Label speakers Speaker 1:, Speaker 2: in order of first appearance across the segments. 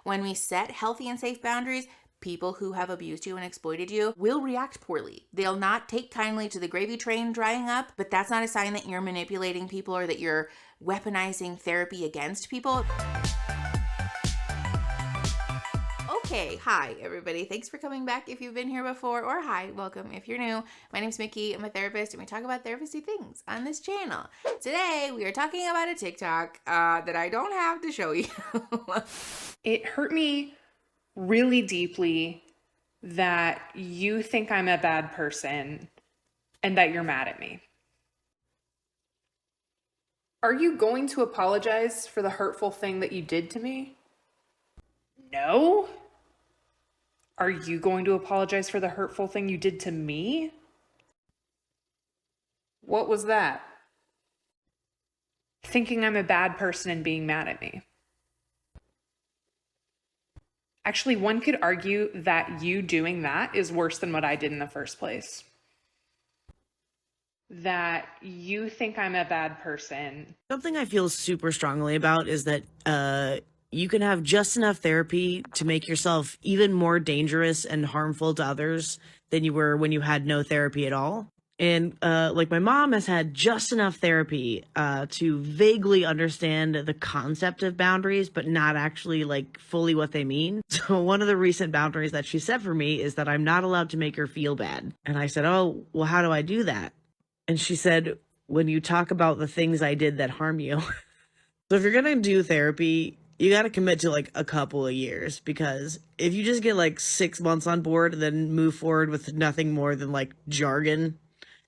Speaker 1: When we set healthy and safe boundaries, people who have abused you and exploited you will react poorly. They'll not take kindly to the gravy train drying up, but that's not a sign that you're manipulating people or that you're weaponizing therapy against people. Okay, hi everybody. Thanks for coming back if you've been here before, or hi, welcome if you're new. My name's Mickey, I'm a therapist, and we talk about therapy things on this channel. Today, we are talking about a TikTok that I don't have to show you.
Speaker 2: It hurt me really deeply that you think I'm a bad person and that you're mad at me. Are you going to apologize for the hurtful thing that you did to me? No? Are you going to apologize for the hurtful thing you did to me? What was that? Thinking I'm a bad person and being mad at me. Actually, one could argue that you doing that is worse than what I did in the first place. That you think I'm a bad person.
Speaker 3: Something I feel super strongly about is that you can have just enough therapy to make yourself even more dangerous and harmful to others than you were when you had no therapy at all. And like my mom has had just enough therapy to vaguely understand the concept of boundaries, but not actually like fully what they mean. So one of the recent boundaries that she set for me is that I'm not allowed to make her feel bad. And I said, oh, well, how do I do that? And she said, when you talk about the things I did that harm you. So if you're going to do therapy, you got to commit to like a couple of years, because if you just get like 6 months on board and then move forward with nothing more than like jargon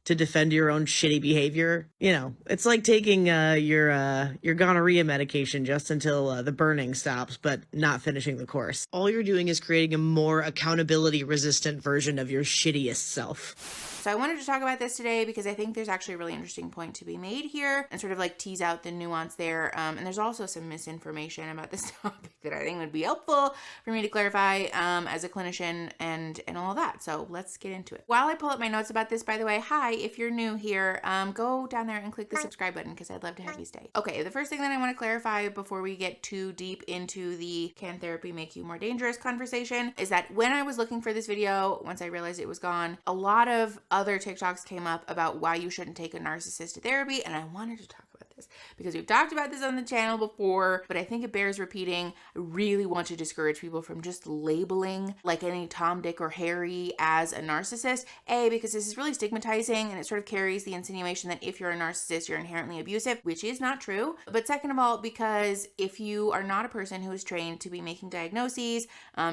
Speaker 3: to defend your own shitty behavior, you know, it's like taking your gonorrhea medication just until the burning stops, but not finishing the course. All you're doing is creating a more accountability resistant version of your shittiest self.
Speaker 1: So I wanted to talk about this today because I think there's actually a really interesting point to be made here and sort of like tease out the nuance there. And there's also some misinformation about this topic that I think would be helpful for me to clarify as a clinician and all of that. So let's get into it. While I pull up my notes about this, by the way, hi, if you're new here, go down there and click the subscribe button because I'd love to have you stay. Okay, the first thing that I want to clarify before we get too deep into the can therapy make you more dangerous conversation is that when I was looking for this video, once I realized it was gone, a lot of other TikToks came up about why you shouldn't take a narcissist to therapy, and I wanted to talk about this because we've talked about this on the channel before, but I think it bears repeating. I really want to discourage people from just labeling like any Tom, Dick, or Harry as a narcissist. A, because this is really stigmatizing and it sort of carries the insinuation that if you're a narcissist, you're inherently abusive, which is not true. But second of all, because if you are not a person who is trained to be making diagnoses,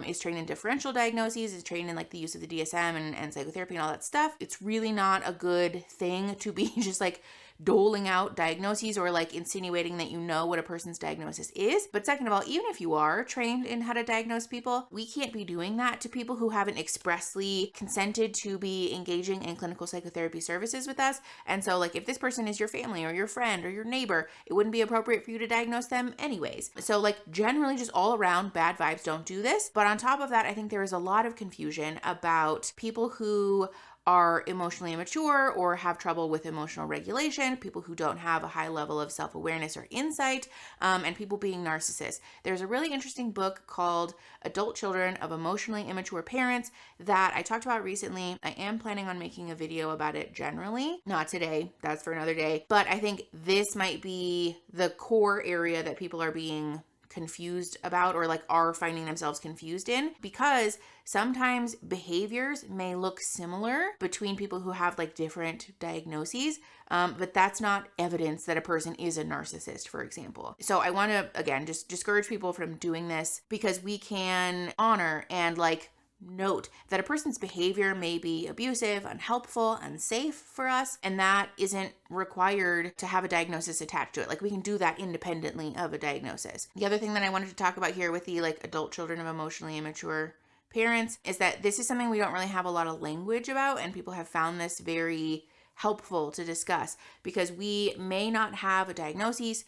Speaker 1: is trained in differential diagnoses, is trained in like the use of the DSM and psychotherapy and all that stuff, it's really not a good thing to be just like doling out diagnoses or like insinuating that you know what a person's diagnosis is. But second of all, even if you are trained in how to diagnose people, we can't be doing that to people who haven't expressly consented to be engaging in clinical psychotherapy services with us. And so like if this person is your family or your friend or your neighbor, it wouldn't be appropriate for you to diagnose them anyways. So like generally just all around bad vibes, don't do this. But on top of that, I think there is a lot of confusion about people who are emotionally immature or have trouble with emotional regulation, people who don't have a high level of self-awareness or insight, and people being narcissists. There's a really interesting book called Adult Children of Emotionally Immature Parents that I talked about recently. I am planning on making a video about it generally. Not today, that's for another day. But I think this might be the core area that people are being confused about or like are finding themselves confused in, because sometimes behaviors may look similar between people who have like different diagnoses, but that's not evidence that a person is a narcissist, for example. So I want to, again, just discourage people from doing this because we can honor and like note that a person's behavior may be abusive, unhelpful, unsafe for us, and that isn't required to have a diagnosis attached to it. Like we can do that independently of a diagnosis. The other thing that I wanted to talk about here with the like adult children of emotionally immature parents is that this is something we don't really have a lot of language about, and people have found this very helpful to discuss because we may not have a diagnosis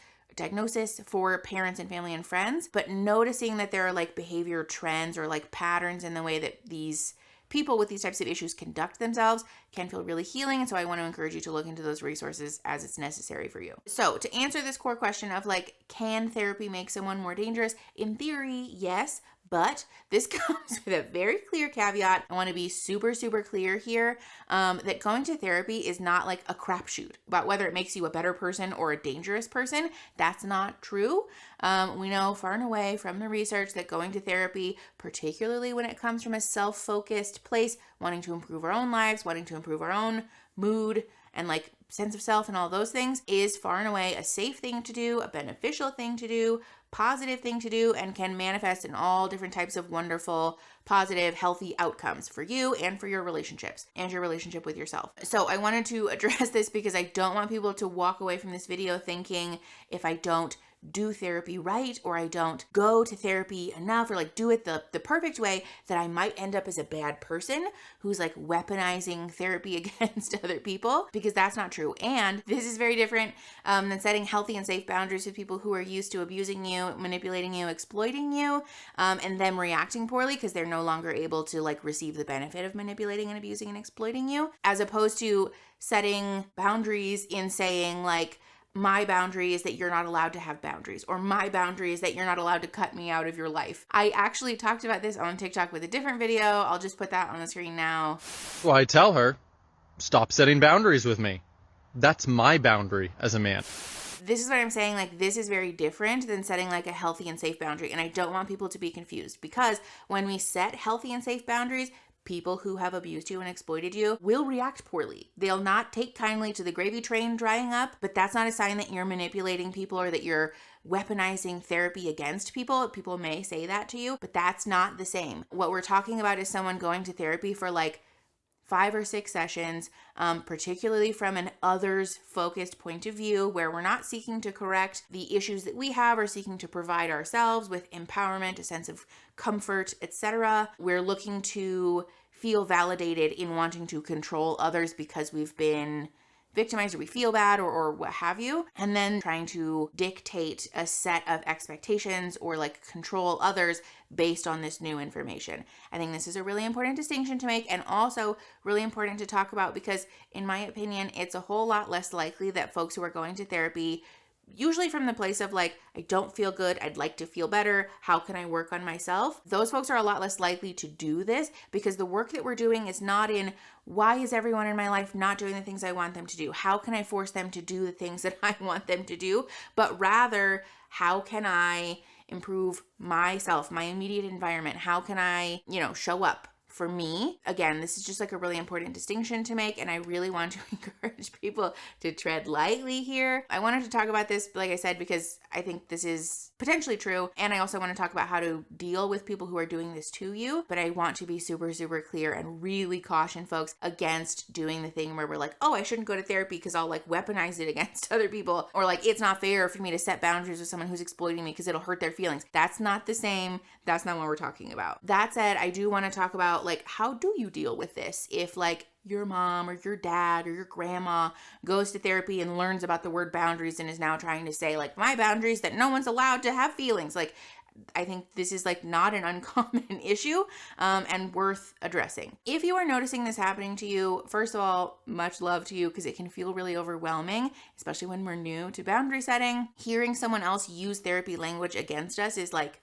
Speaker 1: for parents and family and friends, but noticing that there are like behavior trends or like patterns in the way that these people with these types of issues conduct themselves can feel really healing. And so I want to encourage you to look into those resources as it's necessary for you. So to answer this core question of like, can therapy make someone more dangerous? In theory, yes. But this comes with a very clear caveat. I want to be super, super clear here that going to therapy is not like a crapshoot about whether it makes you a better person or a dangerous person. That's not true. We know far and away from the research that going to therapy, particularly when it comes from a self-focused place, wanting to improve our own lives, wanting to improve our own mood and like sense of self and all those things, is far and away a safe thing to do, a beneficial thing to do, positive thing to do, and can manifest in all different types of wonderful, positive, healthy outcomes for you and for your relationships and your relationship with yourself. So I wanted to address this because I don't want people to walk away from this video thinking if I don't do therapy right, or I don't go to therapy enough, or like do it the perfect way, that I might end up as a bad person who's like weaponizing therapy against other people, because that's not true. And this is very different than setting healthy and safe boundaries with people who are used to abusing you, manipulating you, exploiting you, and them reacting poorly because they're no longer able to like receive the benefit of manipulating and abusing and exploiting you, as opposed to setting boundaries in saying like, my boundary is that you're not allowed to have boundaries, or my boundary is that you're not allowed to cut me out of your life. I actually talked about this on TikTok with a different video. I'll just put that on the screen now.
Speaker 4: Well, I tell her, stop setting boundaries with me. That's my boundary as a man.
Speaker 1: This is what I'm saying, like this is very different than setting like a healthy and safe boundary. And I don't want people to be confused, because when we set healthy and safe boundaries, people who have abused you and exploited you will react poorly. They'll not take kindly to the gravy train drying up, but that's not a sign that you're manipulating people or that you're weaponizing therapy against people. People may say that to you, but that's not the same. What we're talking about is someone going to therapy for like 5 or 6 sessions, particularly from an others-focused point of view, where we're not seeking to correct the issues that we have or seeking to provide ourselves with empowerment, a sense of comfort, etc. We're looking to feel validated in wanting to control others because we've been victimized or we feel bad or what have you, and then trying to dictate a set of expectations or like control others based on this new information. I think this is a really important distinction to make, and also really important to talk about, because in my opinion, it's a whole lot less likely that folks who are going to therapy, usually from the place of like, I don't feel good, I'd like to feel better, how can I work on myself? Those folks are a lot less likely to do this, because the work that we're doing is not in, why is everyone in my life not doing the things I want them to do? How can I force them to do the things that I want them to do? But rather, how can I improve myself, my immediate environment? How can I, show up for me? Again, this is just like a really important distinction to make, and I really want to encourage people to tread lightly here. I wanted to talk about this, like I said, because I think this is potentially true, and I also want to talk about how to deal with people who are doing this to you, but I want to be super, super clear and really caution folks against doing the thing where we're like, oh, I shouldn't go to therapy because I'll like weaponize it against other people, or like, it's not fair for me to set boundaries with someone who's exploiting me because it'll hurt their feelings. That's not the same. That's not what we're talking about. That said, I do want to talk about like, how do you deal with this if like your mom or your dad or your grandma goes to therapy and learns about the word boundaries and is now trying to say like, my boundaries that no one's allowed to have feelings. Like, I think this is like not an uncommon issue and worth addressing. If you are noticing this happening to you, first of all, much love to you, because it can feel really overwhelming, especially when we're new to boundary setting. Hearing someone else use therapy language against us is like,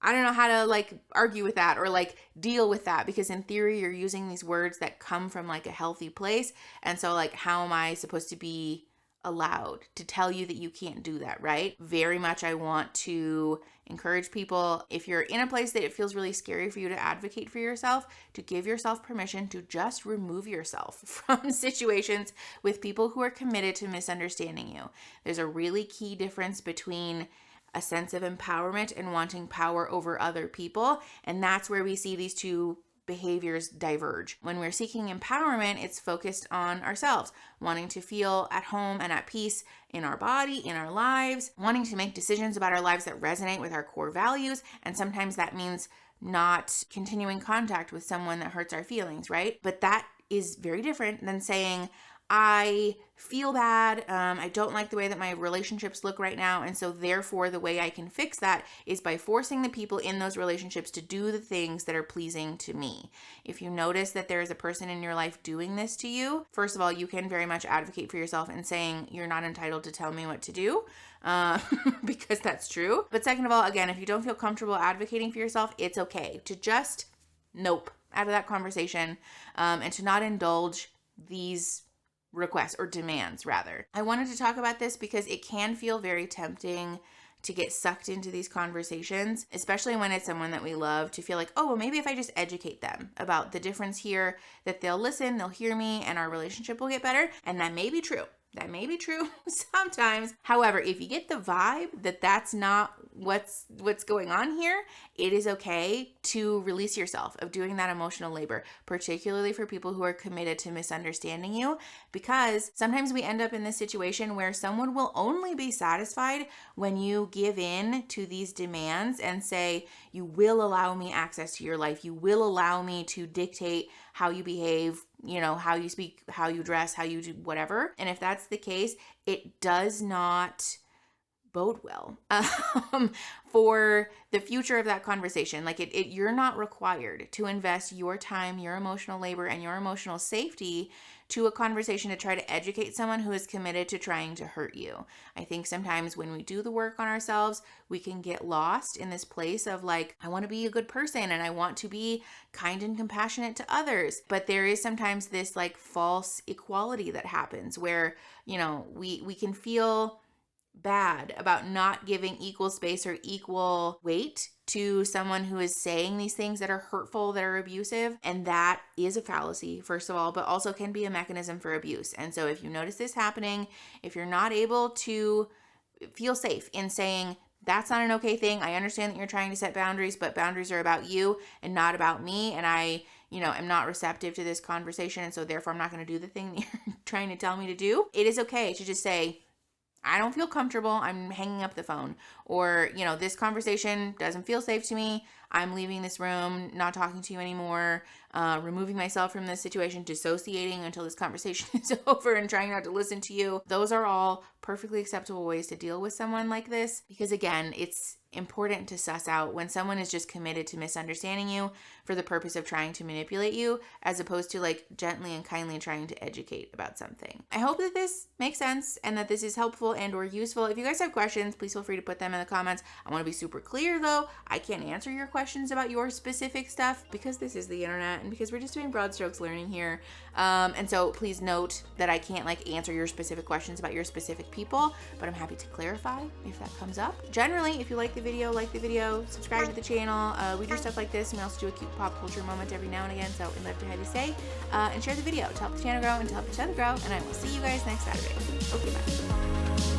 Speaker 1: I don't know how to like argue with that or like deal with that, because in theory you're using these words that come from like a healthy place. And so like, how am I supposed to be allowed to tell you that you can't do that, right? Very much I want to encourage people, if you're in a place that it feels really scary for you to advocate for yourself, to give yourself permission to just remove yourself from situations with people who are committed to misunderstanding you. There's a really key difference between a sense of empowerment and wanting power over other people. And that's where we see these two behaviors diverge. When we're seeking empowerment, it's focused on ourselves, wanting to feel at home and at peace in our body, in our lives, wanting to make decisions about our lives that resonate with our core values. And sometimes that means not continuing contact with someone that hurts our feelings, right? But that is very different than saying, I feel bad. I don't like the way that my relationships look right now. And so therefore the way I can fix that is by forcing the people in those relationships to do the things that are pleasing to me. If you notice that there is a person in your life doing this to you, first of all, you can very much advocate for yourself and saying you're not entitled to tell me what to do, because that's true. But second of all, again, if you don't feel comfortable advocating for yourself, it's okay to just nope out of that conversation, and to not indulge these requests or demands rather. I wanted to talk about this because it can feel very tempting to get sucked into these conversations, especially when it's someone that we love, to feel like, oh, well, maybe if I just educate them about the difference here, that they'll listen, they'll hear me, and our relationship will get better. And that may be true. That may be true sometimes. However, if you get the vibe that that's not what's going on here, it is okay to release yourself of doing that emotional labor, particularly for people who are committed to misunderstanding you, because sometimes we end up in this situation where someone will only be satisfied when you give in to these demands and say, you will allow me access to your life, you will allow me to dictate how you behave, you know, how you speak, how you dress, how you do whatever. And if that's the case, it does not bode well for the future of that conversation. Like you're not required to invest your time, your emotional labor, and your emotional safety to a conversation to try to educate someone who is committed to trying to hurt you. I think sometimes when we do the work on ourselves, we can get lost in this place of like, I want to be a good person and I want to be kind and compassionate to others. But there is sometimes this like false equality that happens where, you know, we can feel bad about not giving equal space or equal weight to someone who is saying these things that are hurtful, that are abusive. And that is a fallacy, first of all, but also can be a mechanism for abuse. And so if you notice this happening, if you're not able to feel safe in saying, that's not an okay thing, I understand that you're trying to set boundaries, but boundaries are about you and not about me. And I, you know, am not receptive to this conversation. And so therefore I'm not going to do the thing that you're trying to tell me to do. It is okay to just say, I don't feel comfortable, I'm hanging up the phone. Or, you know, this conversation doesn't feel safe to me, I'm leaving this room, not talking to you anymore, removing myself from this situation, dissociating until this conversation is over and trying not to listen to you. Those are all perfectly acceptable ways to deal with someone like this. Because again, it's important to suss out when someone is just committed to misunderstanding you for the purpose of trying to manipulate you, as opposed to like gently and kindly trying to educate about something. I hope that this makes sense and that this is helpful and or useful. If you guys have questions, please feel free to put them in the comments. I want to be super clear though, I can't answer your questions about your specific stuff because this is the internet and because we're just doing broad strokes learning here. And so please note that I can't like answer your specific questions about your specific people, but I'm happy to clarify if that comes up. Generally, if you like the video, subscribe to the channel. We do stuff like this, and we also do a cute pop culture moment every now and again, so I'd love to have you say, and share the video to help the channel grow and to help each other grow, and I will see you guys next Saturday. Okay, bye.